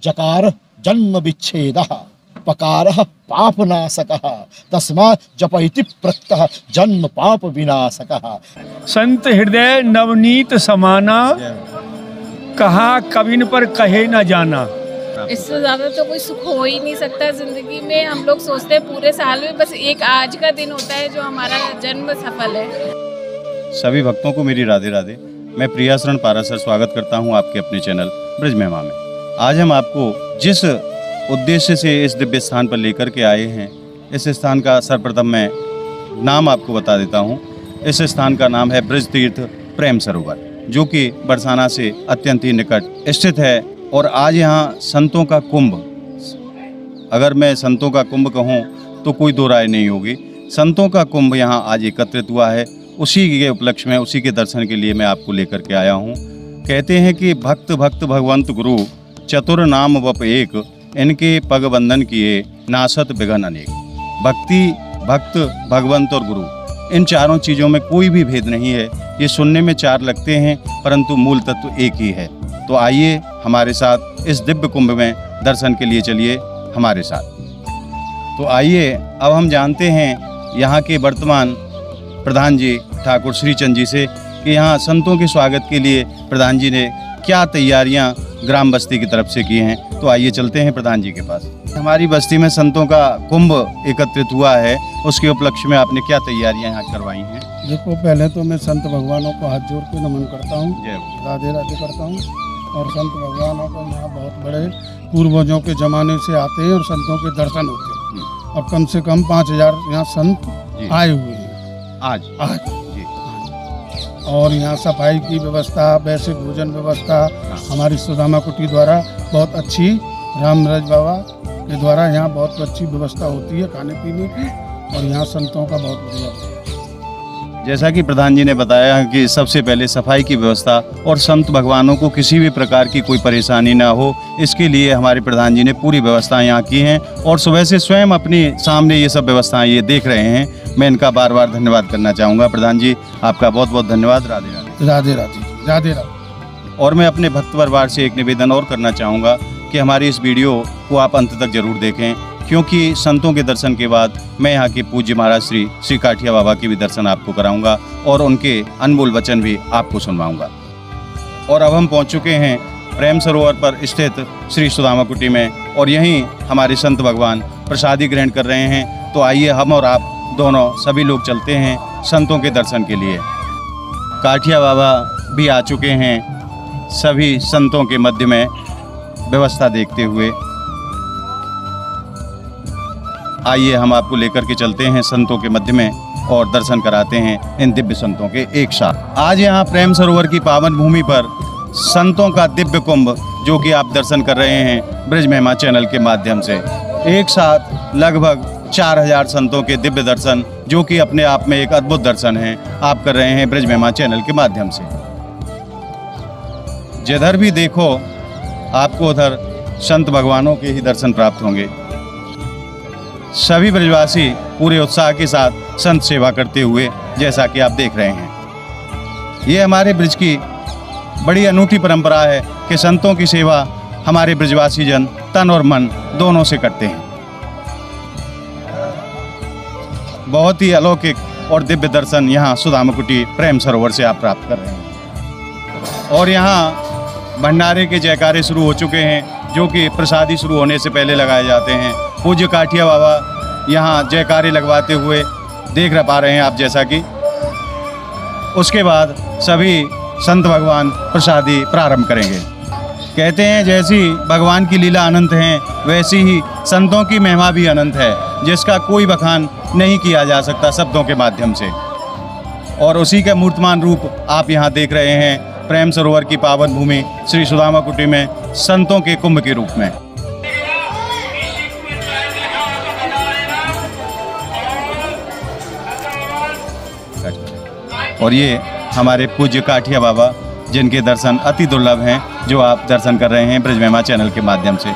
जकार जन्म विच्छेदः पकारः पापनाशकः तस्मात् जपयति प्रत्यह जन्म पाप विनाशकः। संत हृदय नवनीत समाना, कहा कविन पर कहे न जाना। इससे ज़्यादा तो कोई सुख हो ही नहीं सकता ज़िंदगी में। हम लोग सोचते हैं पूरे साल में बस एक आज का दिन होता है जो हमारा जन्म सफल है। सभी भक्तों को मेरी राधे राधे। मैं प्रियाशरण पाराशर स्वागत करता हूं आपके अपने चैनल ब्रज महिमा में। आज हम आपको जिस उद्देश्य से इस दिव्य स्थान पर लेकर के आए हैं, इस स्थान का सर्वप्रथम मैं नाम आपको बता देता हूं। इस स्थान का नाम है ब्रज तीर्थ प्रेम सरोवर, जो कि बरसाना से अत्यंत ही निकट स्थित है। और आज यहाँ संतों का कुंभ, अगर मैं संतों का कुंभ कहूँ तो कोई दो राय नहीं होगी। संतों का कुंभ यहाँ आज एकत्रित हुआ है। उसी के उपलक्ष्य में, उसी के दर्शन के लिए मैं आपको लेकर के आया हूँ। कहते हैं कि भक्त भक्त भगवंत गुरु चतुर नाम वप एक, इनके पग बंधन किए नासत बिघन अनेक। भक्ति, भक्त, भगवंत और गुरु, इन चारों चीज़ों में कोई भी भेद नहीं है। ये सुनने में चार लगते हैं परंतु मूल तत्व एक ही है। तो आइए हमारे साथ इस दिव्य कुंभ में दर्शन के लिए चलिए हमारे साथ। तो आइए अब हम जानते हैं यहाँ के वर्तमान प्रधान जी ठाकुर श्री चंद जी से कि यहाँ संतों के स्वागत के लिए प्रधान जी ने क्या तैयारियाँ ग्राम बस्ती की तरफ से की हैं। तो आइए चलते हैं प्रधान जी के पास। हमारी बस्ती में संतों का कुंभ एकत्रित हुआ है, उसके उपलक्ष्य में आपने क्या तैयारियाँ यहाँ करवाई हैं? देखो, पहले तो मैं संत भगवानों को हाथ जोड़ के नमन करता हूँ, जय राधे राधे करता हूँ। और संत भगवानों को यहाँ बहुत बड़े पूर्वजों के ज़माने से आते हैं और संतों के दर्शन होते हैं। अब कम से कम 5000 यहाँ संत आए हुए हैं आज। और यहाँ सफाई की व्यवस्था, वैसे भोजन व्यवस्था हमारी सुदामा कुटी द्वारा बहुत अच्छी, रामराज बाबा के द्वारा यहाँ बहुत अच्छी व्यवस्था होती है खाने पीने की। और यहाँ संतों का बहुत बढ़िया। जैसा कि प्रधान जी ने बताया कि सबसे पहले सफाई की व्यवस्था और संत भगवानों को किसी भी प्रकार की कोई परेशानी ना हो, इसके लिए हमारे प्रधान जी ने पूरी व्यवस्थाएं यहाँ की हैं। और सुबह से स्वयं अपने सामने ये सब व्यवस्थाएं ये देख रहे हैं। मैं इनका बार बार धन्यवाद करना चाहूँगा। प्रधान जी, आपका बहुत बहुत धन्यवाद। राधे राधे। राधे राधे, राधे राधे। और मैं अपने भक्त परिवार से एक निवेदन और करना चाहूँगा कि हमारी इस वीडियो को आप अंत तक जरूर देखें, क्योंकि संतों के दर्शन के बाद मैं यहाँ के पूज्य महाराज श्री काठिया बाबा के भी दर्शन आपको कराऊंगा और उनके अनमोल वचन भी आपको सुनवाऊंगा। और अब हम पहुँच चुके हैं प्रेम सरोवर पर स्थित श्री सुदामा कुटी में, और यहीं हमारे संत भगवान प्रसादी ग्रहण कर रहे हैं। तो आइए हम और आप दोनों सभी लोग चलते हैं संतों के दर्शन के लिए। काठिया बाबा भी आ चुके हैं सभी संतों के मध्य में व्यवस्था देखते हुए। आइए हम आपको लेकर के चलते हैं संतों के मध्य में और दर्शन कराते हैं इन दिव्य संतों के एक साथ। आज यहाँ प्रेम सरोवर की पावन भूमि पर संतों का दिव्य कुंभ, जो कि आप दर्शन कर रहे हैं ब्रज महिमा चैनल के माध्यम से, एक साथ लगभग 4000 संतों के दिव्य दर्शन, जो कि अपने आप में एक अद्भुत दर्शन है, आप कर रहे हैं ब्रज महिमा चैनल के माध्यम से। जिधर भी देखो आपको उधर संत भगवानों के ही दर्शन प्राप्त होंगे। सभी ब्रजवासी पूरे उत्साह के साथ संत सेवा करते हुए, जैसा कि आप देख रहे हैं। ये हमारे ब्रज की बड़ी अनूठी परंपरा है कि संतों की सेवा हमारे ब्रजवासी जन तन और मन दोनों से करते हैं। बहुत ही अलौकिक और दिव्य दर्शन यहाँ सुदामा कुटी प्रेम सरोवर से आप प्राप्त कर रहे हैं। और यहाँ भंडारे के जयकारे शुरू हो चुके हैं, जो कि प्रसादी शुरू होने से पहले लगाए जाते हैं। पूज्य काठिया बाबा यहाँ जयकारे लगवाते हुए देख पा रहे हैं आप, जैसा कि उसके बाद सभी संत भगवान प्रसादी प्रारंभ करेंगे। कहते हैं जैसी भगवान की लीला अनंत है, वैसी ही संतों की महिमा भी अनंत है, जिसका कोई बखान नहीं किया जा सकता शब्दों के माध्यम से। और उसी का मूर्तमान रूप आप यहाँ देख रहे हैं प्रेम सरोवर की पावन भूमि श्री सुदामा कुटी में संतों के कुंभ के रूप में। और ये हमारे पूज्य काठिया बाबा, जिनके दर्शन अति दुर्लभ हैं, जो आप दर्शन कर रहे हैं ब्रज महिमा चैनल के माध्यम से।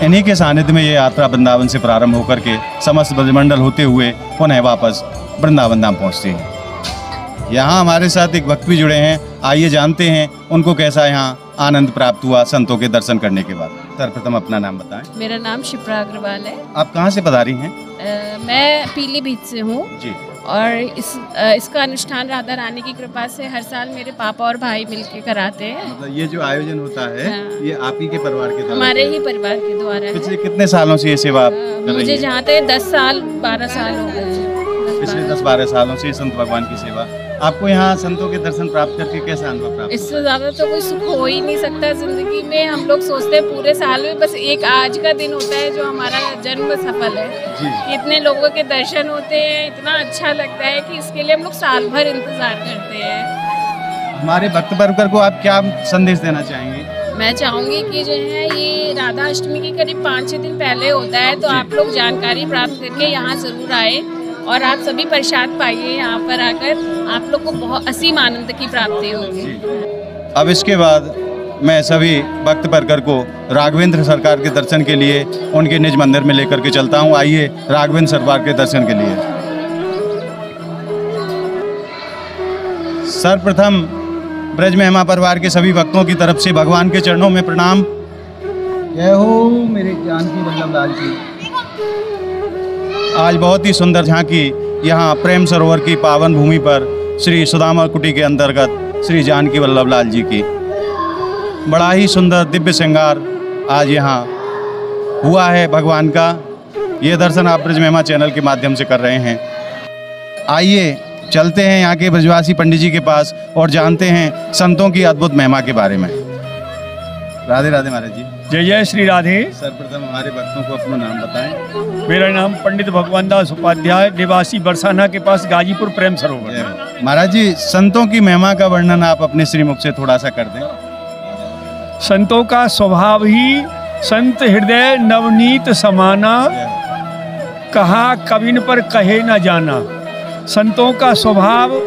इन्हीं के सानिध्य में ये यात्रा वृंदावन से प्रारंभ होकर के समस्त ब्रजमंडल होते हुए पुनः वापस वृंदावन धाम पहुँचती है। यहाँ हमारे साथ एक भक्त भी जुड़े हैं, आइए जानते हैं उनको कैसा यहाँ आनंद प्राप्त हुआ संतों के दर्शन करने के बाद? सर्वप्रथम अपना नाम बताएं। मेरा नाम शिप्रा अग्रवाल है। आप कहाँ से पधारी हैं? मैं पीलीभीत से हूँ जी। और इसका अनुष्ठान राधा रानी की कृपा से हर साल मेरे पापा और भाई मिलके कराते हैं। मतलब ये जो आयोजन होता है हाँ। ये आप ही के परिवार के द्वारा? हमारे ही परिवार के द्वारा है। पिछले कितने सालों से ये सेवा आप कर रही मुझे हैं? जहाँ तक 10 साल 12 साल हो गए। पिछले 10-12 सालों से संत भगवान की सेवा। आपको यहाँ संतों के दर्शन प्राप्त करके कैसा अनुभव प्राप्त? इससे ज़्यादा तो कोई सुख हो ही नहीं सकता ज़िंदगी में। हम लोग सोचते हैं पूरे साल में बस एक आज का दिन होता है जो हमारा जन्म सफल है। जी। इतने लोगों के दर्शन होते हैं, इतना अच्छा लगता है कि इसके लिए हम लोग साल भर इंतज़ार करते हैं। हमारे भक्त वर्ग को आप क्या संदेश देना चाहेंगे? मैं चाहूँगी कि जो है ये राधा अष्टमी की करीब 5-6 दिन पहले होता है, तो आप लोग जानकारी प्राप्त करके यहाँ ज़रूर आए और आप सभी प्रसाद पाइए। यहाँ पर आकर आप लोग को बहुत असीम आनंद की प्राप्ति होगी। अब इसके बाद मैं सभी भक्त वर्ग को राघवेंद्र सरकार के दर्शन के लिए उनके निज मंदिर में लेकर के चलता हूँ। आइए राघवेंद्र सरकार के दर्शन के लिए। सर्वप्रथम ब्रज महिमा परिवार के सभी भक्तों की तरफ से भगवान के चरणों में प्रणाम। जय हो मेरे जानकी वल्लभ लाल की। आज बहुत ही सुंदर झांकी यहाँ प्रेम सरोवर की पावन भूमि पर श्री सुदामा कुटी के अंतर्गत श्री जानकी वल्लभ लाल जी की बड़ा ही सुंदर दिव्य श्रृंगार आज यहाँ हुआ है भगवान का। ये दर्शन आप ब्रज महिमा चैनल के माध्यम से कर रहे हैं। आइए चलते हैं यहाँ के ब्रजवासी पंडित जी के पास और जानते हैं संतों की अद्भुत महिमा के बारे में। राधे राधे महाराज जी। जय जय श्री राधे। सर्वप्रथम हमारे भक्तों को अपना नाम बताएं। मेरा नाम पंडित भगवान दास उपाध्याय, निवासी बरसाना के पास गाजीपुर प्रेम सरोवर। महाराज जी संतों की महिमा का वर्णन आप अपने श्रीमुख से थोड़ा सा कर दें। संतों का स्वभाव ही संत हृदय नवनीत समाना, कहा कविन पर कहे न जाना। संतों का स्वभाव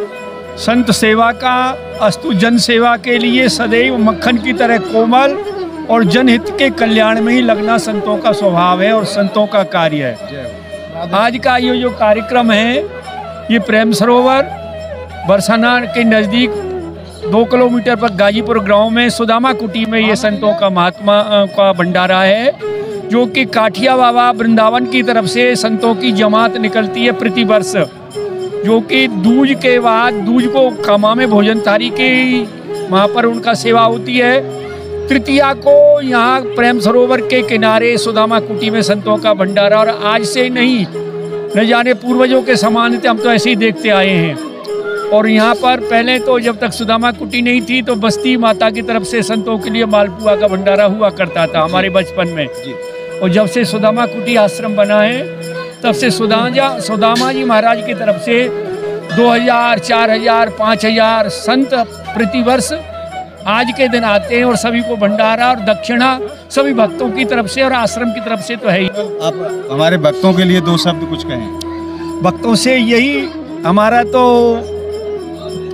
संत सेवा का, अस्तु जन सेवा के लिए सदैव मक्खन की तरह कोमल और जनहित के कल्याण में ही लगना संतों का स्वभाव है और संतों का कार्य है। आज का ये जो कार्यक्रम है ये प्रेम सरोवर बरसाना के नज़दीक 2 किलोमीटर पर गाजीपुर गांव में सुदामा कुटी में ये संतों का महात्मा का भंडारा है, जो कि काठिया बाबा वृंदावन की तरफ से संतों की जमात निकलती है प्रतिवर्ष, जो कि दूज के बाद दूज को कामा में भोजन थाली के वहाँ पर उनका सेवा होती है। तृतीया को यहाँ प्रेम सरोवर के किनारे सुदामा कुटी में संतों का भंडारा। और आज से नहीं, न जाने पूर्वजों के समान थे, हम तो ऐसे ही देखते आए हैं। और यहाँ पर पहले तो जब तक सुदामा कुटी नहीं थी तो बस्ती माता की तरफ से संतों के लिए मालपुआ का भंडारा हुआ करता था हमारे बचपन में। और जब से सुदामा कुटी आश्रम बना है तब से सुदामा जी महाराज की तरफ से 2000, 4000, 5000 संत प्रतिवर्ष आज के दिन आते हैं और सभी को भंडारा और दक्षिणा सभी भक्तों की तरफ से और आश्रम की तरफ से तो है ही। आप हमारे भक्तों के लिए 2 शब्द कुछ कहें। भक्तों से यही हमारा तो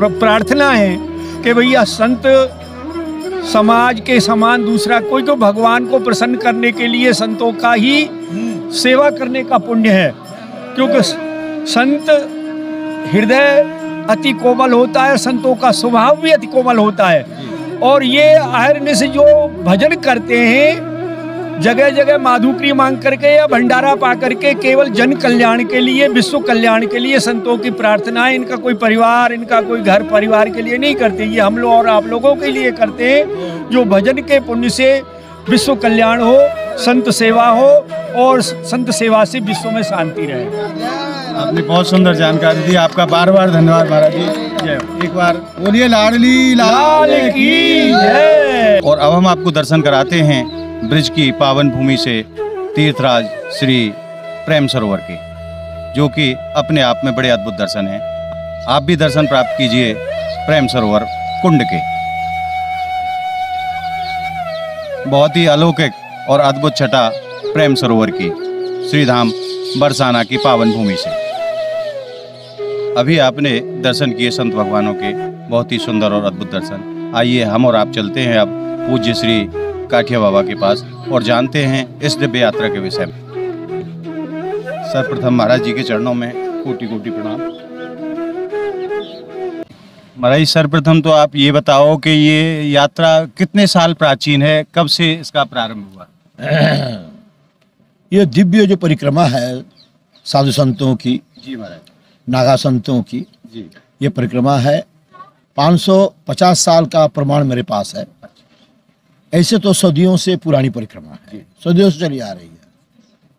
प्रार्थना है कि भैया संत समाज के समान दूसरा कोई, तो भगवान को प्रसन्न करने के लिए संतों का ही सेवा करने का पुण्य है। क्योंकि संत हृदय अति कोमल होता है, संतों का स्वभाव भी अति कोमल होता है। और ये आहरने से जो भजन करते हैं जगह जगह माधुकरी मांग करके या भंडारा पा करके, केवल जन कल्याण के लिए, विश्व कल्याण के लिए संतों की प्रार्थना है। इनका कोई परिवार, इनका कोई घर परिवार के लिए नहीं करते, ये हम लोग और आप लोगों के लिए करते हैं, जो भजन के पुण्य से विश्व कल्याण हो, संत सेवा हो और संत सेवा से विश्व में शांति रहे। आपने बहुत सुंदर जानकारी दी, आपका बार बार धन्यवाद महाराज जी। एक बार बोलिए लाडली लाल की जय। और अब हम आपको दर्शन कराते हैं ब्रिज की पावन भूमि से तीर्थराज श्री प्रेम सरोवर के, जो कि अपने आप में बड़े अद्भुत दर्शन हैं। आप भी दर्शन प्राप्त कीजिए प्रेम सरोवर कुंड के। बहुत ही अलौकिक और अद्भुत छटा प्रेम सरोवर की श्रीधाम बरसाना की पावन भूमि से। अभी आपने दर्शन किए संत भगवानों के, बहुत ही सुंदर और अद्भुत दर्शन। आइए हम और आप चलते हैं अब पूज्य श्री काठिया बाबा के पास और जानते हैं इस दिव्य यात्रा के विषय में। सर्वप्रथम महाराज जी के चरणों में कोटि कोटि प्रणाम। महाराज सर्वप्रथम तो आप ये बताओ कि ये यात्रा कितने साल प्राचीन है, कब से इसका प्रारंभ हुआ? ये दिव्य जो परिक्रमा है साधु संतों की, जी महाराज। नागा संतों की, जी। ये परिक्रमा है 550 साल का प्रमाण मेरे पास है। ऐसे तो सदियों से पुरानी परिक्रमा है, सदियों से चली आ रही है।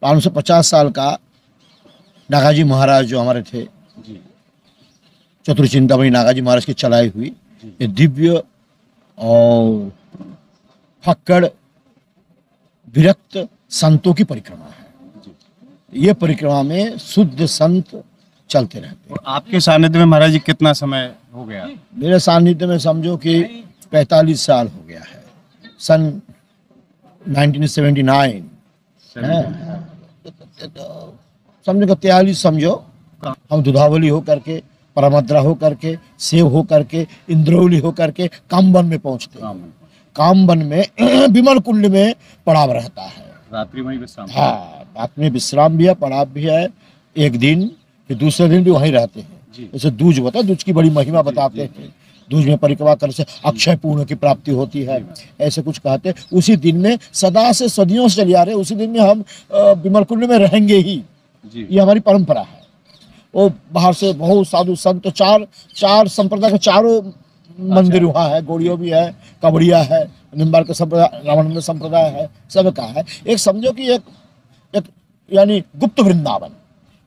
550 साल का नागाजी महाराज जो हमारे थे, चतुर्चिंतामणि नागाजी महाराज की चलाई हुई ये दिव्य और फक्कड़ विरक्त संतों की परिक्रमा है। ये परिक्रमा में शुद्ध संत चलते रहते हैं। और आपके सानिध्य में महाराज जी कितना समय हो गया? मेरे सानिध्य में समझो कि 45 साल हो गया है, सन 1979 है। समझो 43 समझो। हम दुधावली हो करके, परमद्रा हो करके, सेव हो करके, इंद्रौली हो करके कामबन में पहुंचते हैं। कामबन में विमल कुंड में पड़ाव रहता है, रात्रि में विश्राम। हाँ, रात में विश्राम भी है, पड़ाव भी है। एक दिन फिर दूसरे दिन भी वहीं रहते हैं। जैसे दूज बता, दूज की बड़ी महिमा बताते हैं। दूज में परिक्रमा करने से अक्षय पूर्ण की प्राप्ति होती है, ऐसे कुछ कहते हैं। उसी दिन में सदा से सदियों से चले आ रहे, उसी दिन में हम विमल कुंड में रहेंगे ही, ये हमारी परंपरा है। वो बाहर से बहुत साधु संत, चार संप्रदाय के चारों मंदिर वहाँ है। गौड़ियों भी है, कबड़िया है, निम्बार्क संप्रदाय, रामानंद संप्रदाय है, सबका है। एक समझो कि एक यानी गुप्त वृंदावन,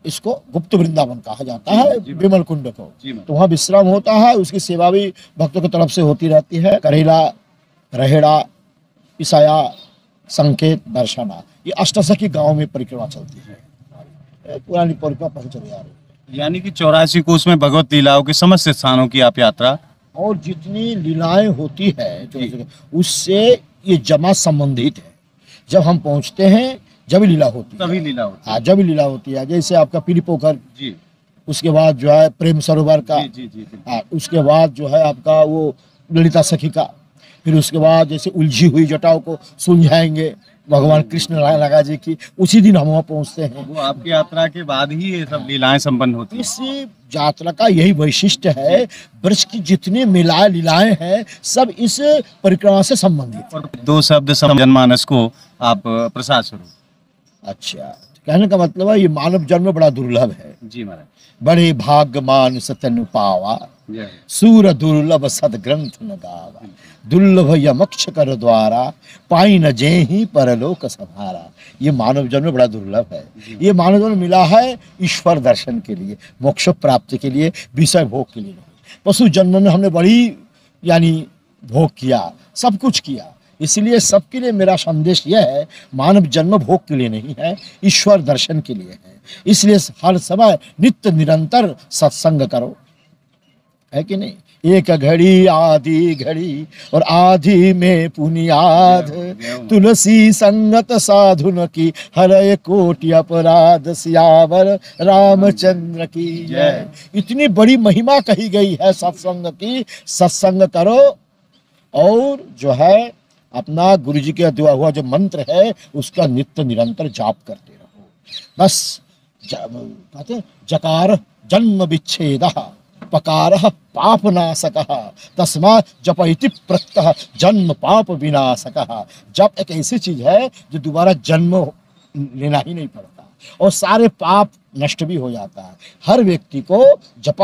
इसको गुप्त वृंदावन कहा जाता है विमल कुंड को। तो वहाँ विश्राम होता है, उसकी सेवा भी भक्तों की तरफ से होती रहती है। करेला, रहेड़ा, ईसाया, संकेत, दर्शना, ये अष्टसखी गांव में परिक्रमा चलती है। पुरानी परिक्रमा पहुंच चली आ रही है। यानी कि 84 कोस में भगवत लीलाओं के समस्त स्थानों की आप यात्रा, और जितनी लीलाएं होती है उससे ये जमा संबंधित है। जब हम पहुंचते हैं जब लीला होती है, तभी लीला होती है। हाँ, जब लीला होती है। जैसे आपका पीली पोखर, जी। उसके बाद जो है प्रेम सरोवर का, जी। हाँ, उसके बाद जो है आपका वो ललिता सखी का, फिर उसके बाद जैसे उलझी हुई जटाओं को सुलझाएंगे भगवान कृष्ण नागा जी की, उसी दिन हम वहाँ पहुँचते हैं। वो आपकी यात्रा के बाद ही ये सब लीलाएं संपन्न होती हैं। इस यात्रा का यही वैशिष्ट्य है। ब्रज की जितनी मिलाए लीलाएं हैं सब इस परिक्रमा से संबंधित। और 2 शब्द जनमानस को आप प्रसाद स्वरूप। अच्छा, कहने का मतलब है ये मानव जन्म बड़ा दुर्लभ है। जी महाराज। बड़े भाग्यमान सतनु पावा, सूर दुर्लभ सदग्रंथ न गावा। दुर्लभ यमक्ष कर द्वारा, पाई न जेहि परलोक संहारा। ये मानव जन्म बड़ा दुर्लभ है। ये मानव जन्म मिला है ईश्वर दर्शन के लिए, मोक्ष प्राप्ति के लिए, विषय भोग के लिए नहीं। पशु जन्म में हमने बड़ी यानी भोग किया, सब कुछ किया। इसलिए सबके लिए मेरा संदेश यह है, मानव जन्म भोग के लिए नहीं है, ईश्वर दर्शन के लिए है। इसलिए हर समय नित्य निरंतर सत्संग करो, है कि नहीं। एक घड़ी आधी घड़ी और आधी में पुनियाद, तुलसी संगत साधुन की हरय कोटि अपराध, सियावर रामचंद्र की जय। इतनी बड़ी महिमा कही गई है सत्संग की। सत्संग करो और जो है अपना गुरु जी के दिया हुआ जो मंत्र है उसका नित्य निरंतर जाप करते रहो। बस कहते हैं जकार जन्म विच्छेदः, पकारः पापनाशकः, तस्मात् जप इति प्रत्ययः जन्म पाप विनाशकः। जप एक ऐसी चीज है जो दोबारा जन्म लेना ही नहीं पड़ता और सारे पाप नष्ट भी हो जाता है। हर व्यक्ति को जप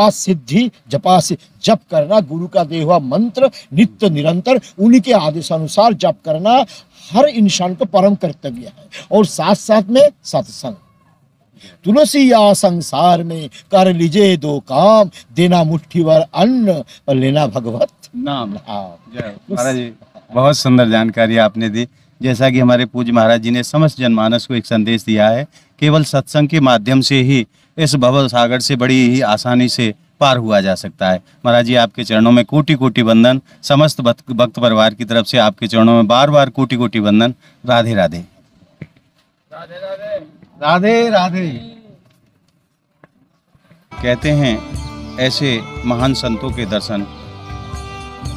करना, गुरु का दिया हुआ मंत्र नित्य निरंतर उन्हीं के आदेशानुसार जप करना हर इंसान को परम कर्तव्य है। और साथ साथ में सत्संग। तुलसी या संसार में कर लीजिए 2 काम, देना मुट्ठी भर अन्न और लेना भगवत नाम। महाराज जी बहुत सुंदर जानकारी आपने दी। जैसा कि हमारे पूज्य महाराज जी ने समस्त जनमानस को एक संदेश दिया है, केवल सत्संग के माध्यम से ही इस भव सागर से बड़ी ही आसानी से पार हुआ जा सकता है। महाराज जी आपके चरणों में कोटि कोटि वंदन। समस्त भक्त परिवार की तरफ से आपके चरणों में बार बार कोटि कोटि वंदन। राधे राधे। राधे राधे। राधे राधे। कहते हैं ऐसे महान संतों के दर्शन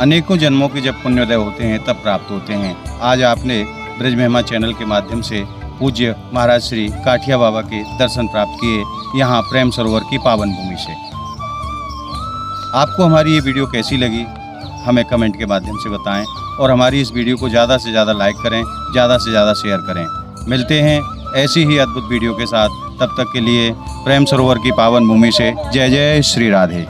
अनेकों जन्मों के जब पुण्योदय होते हैं तब प्राप्त होते हैं। आज आपने ब्रज महिमा चैनल के माध्यम से पूज्य महाराज श्री काठिया बाबा के दर्शन प्राप्त किए यहाँ प्रेम सरोवर की पावन भूमि से। आपको हमारी ये वीडियो कैसी लगी हमें कमेंट के माध्यम से बताएं और हमारी इस वीडियो को ज़्यादा से ज़्यादा लाइक करें, ज़्यादा से ज़्यादा शेयर करें। मिलते हैं ऐसी ही अद्भुत वीडियो के साथ, तब तक के लिए प्रेम सरोवर की पावन भूमि से जय जय श्री राधे।